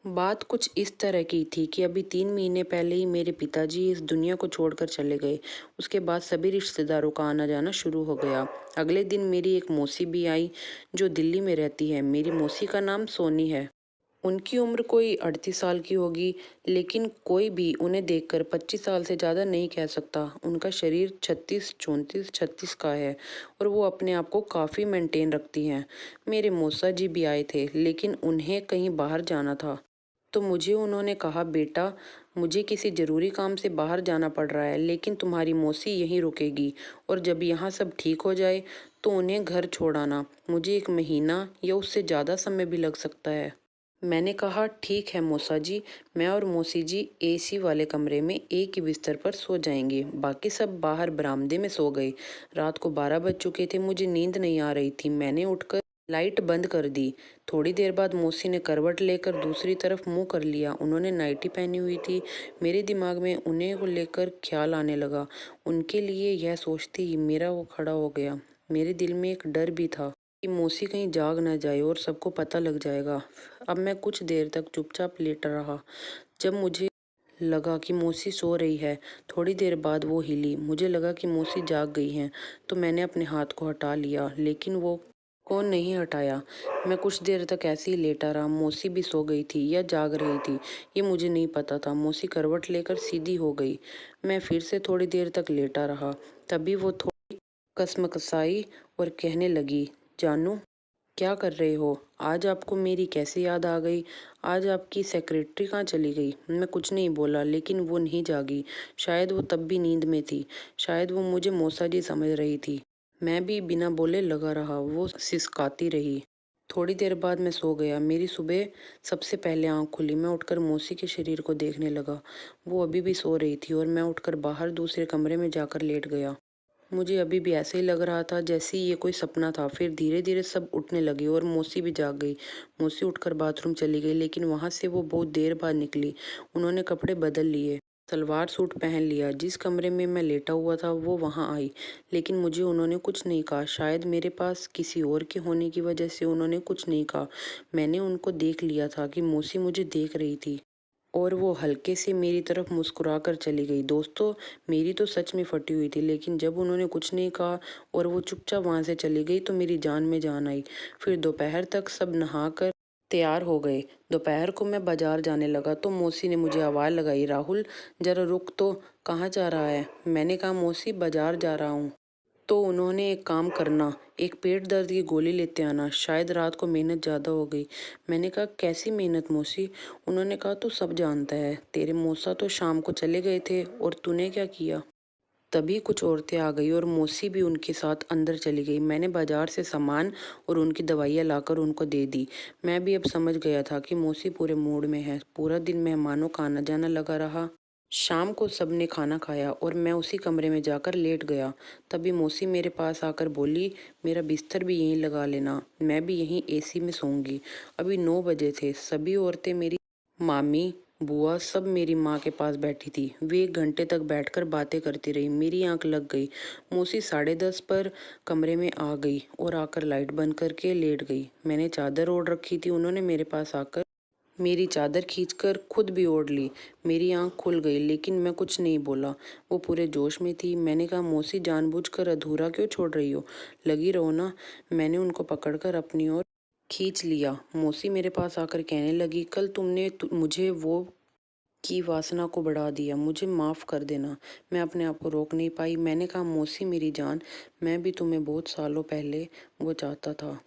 बात कुछ इस तरह की थी कि अभी 3 महीने पहले ही मेरे पिताजी इस दुनिया को छोड़कर चले गए। उसके बाद सभी रिश्तेदारों का आना-जाना शुरू हो गया। अगले दिन मेरी एक मौसी भी आई, जो दिल्ली में रहती है। मेरी मौसी का नाम सोनी है। उनकी उम्र कोई 38 साल की होगी, लेकिन कोई भी उन्हें देखकर 25 साल से ज़्यादा नहीं कह सकता। उनका शरीर 36, 34, 36 का है और वो अपने आप को काफ़ी मेंटेन रखती हैं। मेरे मौसा जी भी आए थे, लेकिन उन्हें कहीं बाहर जाना था। तो मुझे उन्होंने कहा, बेटा, मुझे किसी ज़रूरी काम से बाहर जाना पड़ रहा है, लेकिन तुम्हारी मौसी यहीं रुकेगी और जब यहाँ सब ठीक हो जाए तो उन्हें घर छोड़ आना। मुझे 1 महीना या उससे ज़्यादा समय भी लग सकता है। मैंने कहा, ठीक है मौसा जी, मैं और मौसी जी एसी वाले कमरे में एक ही बिस्तर पर सो जाएंगे। बाकी सब बाहर बरामदे में सो गए। रात को 12 बज चुके थे, मुझे नींद नहीं आ रही थी। मैंने उठकर लाइट बंद कर दी। थोड़ी देर बाद मौसी ने करवट लेकर दूसरी तरफ मुंह कर लिया। उन्होंने नाइटी पहनी हुई थी। मेरे दिमाग में उन्हें को लेकर ख्याल आने लगा। उनके लिए यह सोचते ही मेरा वो खड़ा हो गया। मेरे दिल में एक डर भी था कि मौसी कहीं जाग ना जाए और सबको पता लग जाएगा। अब मैं कुछ देर तक चुपचाप लेटा रहा। जब मुझे लगा कि मौसी सो रही है, थोड़ी देर बाद वो हिली। मुझे लगा कि मौसी जाग गई हैं, तो मैंने अपने हाथ को हटा लिया, लेकिन वो को नहीं हटाया। मैं कुछ देर तक ऐसे ही लेटा रहा। मौसी भी सो गई थी या जाग रही थी, ये मुझे नहीं पता था। मौसी करवट लेकर सीधी हो गई। मैं फिर से थोड़ी देर तक लेटा रहा। तभी वो थोड़ी कसमकसाई और कहने लगी, जानू, क्या कर रहे हो? आज आपको मेरी कैसे याद आ गई? आज आपकी सेक्रेटरी कहाँ चली गई? मैं कुछ नहीं बोला, लेकिन वो नहीं जागी। शायद वो तब भी नींद में थी। शायद वो मुझे मौसा जी समझ रही थी। मैं भी बिना बोले लगा रहा। वो सिसकाती रही। थोड़ी देर बाद मैं सो गया। मेरी सुबह सबसे पहले आँख खुली। मैं उठकर मौसी के शरीर को देखने लगा। वो अभी भी सो रही थी और मैं उठकर बाहर दूसरे कमरे में जाकर लेट गया। मुझे अभी भी ऐसे ही लग रहा था जैसे ये कोई सपना था। फिर धीरे-धीरे सब उठने लगे और मौसी भी जाग गई। मौसी उठकर बाथरूम चली गई, लेकिन वहाँ से वो बहुत देर बाद निकली। उन्होंने कपड़े बदल लिए, सलवार सूट पहन लिया। जिस कमरे में मैं लेटा हुआ था वो वहाँ आई, लेकिन मुझे उन्होंने कुछ नहीं कहा। शायद मेरे पास किसी और के होने की वजह से उन्होंने कुछ नहीं कहा। मैंने उनको देख लिया था कि मौसी मुझे देख रही थी और वो हल्के से मेरी तरफ मुस्कुरा कर चली गई। दोस्तों, मेरी तो सच में फटी हुई थी, लेकिन जब उन्होंने कुछ नहीं कहा और वो चुपचाप वहाँ से चली गई तो मेरी जान में जान आई। फिर दोपहर तक सब नहाकर तैयार हो गए। दोपहर को मैं बाजार जाने लगा तो मौसी ने मुझे आवाज़ लगाई, राहुल, ज़रा रुक तो, कहाँ जा रहा है? मैंने कहा, मौसी, बाजार जा रहा हूँ। तो उन्होंने एक काम करना, एक पेट दर्द की गोली लेते आना, शायद रात को मेहनत ज़्यादा हो गई। मैंने कहा, कैसी मेहनत मौसी? उन्होंने कहा, तू सब जानता है, तेरे मौसा तो शाम को चले गए थे और तूने क्या किया? तभी कुछ औरतें आ गई और मौसी भी उनके साथ अंदर चली गई। मैंने बाजार से सामान और उनकी दवाइयाँ लाकर उनको दे दी। मैं भी अब समझ गया था कि मौसी पूरे मूड में है। पूरा दिन मेहमानों का आना जाना लगा रहा। शाम को सबने खाना खाया और मैं उसी कमरे में जाकर लेट गया। तभी मौसी मेरे पास आकर बोली, मेरा बिस्तर भी यहीं लगा लेना, मैं भी यहीं एसी में सोऊंगी। अभी 9 बजे थे। सभी औरतें, मेरी मामी, बुआ, सब मेरी माँ के पास बैठी थी। वे 1 घंटे तक बैठकर बातें करती रही। मेरी आंख लग गई। मौसी 10:30 पर कमरे में आ गई और आकर लाइट बंद करके लेट गई। मैंने चादर ओढ़ रखी थी। उन्होंने मेरे पास आकर मेरी चादर खींचकर खुद भी ओढ़ ली। मेरी आंख खुल गई, लेकिन मैं कुछ नहीं बोला। वो पूरे जोश में थी। मैंने कहा, मौसी, जानबूझकर अधूरा क्यों छोड़ रही हो? लगी रहो ना। मैंने उनको पकड़कर अपनी ओर खींच लिया। मौसी मेरे पास आकर कहने लगी, कल तुमने मुझे वो की वासना को बढ़ा दिया। मुझे माफ़ कर देना। मैं अपने आप को रोक नहीं पाई। मैंने कहा, मौसी मेरी जान, मैं भी तुम्हें बहुत सालों पहले वो चाहता था,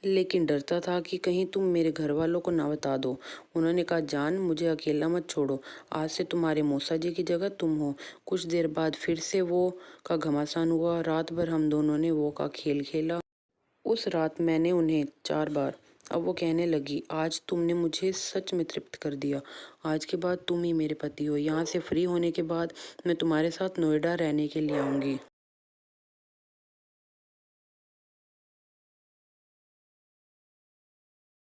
लेकिन डरता था कि कहीं तुम मेरे घर वालों को ना बता दो। उन्होंने कहा, जान, मुझे अकेला मत छोड़ो। आज से तुम्हारे मौसा जी की जगह तुम हो। कुछ देर बाद फिर से वो का घमासान हुआ। रात भर हम दोनों ने वो का खेल खेला। उस रात मैंने उन्हें 4 बार। अब वो कहने लगी, आज तुमने मुझे सच में तृप्त कर दिया। आज के बाद तुम ही मेरे पति हो। यहाँ से फ्री होने के बाद मैं तुम्हारे साथ नोएडा रहने के लिए आऊँगी।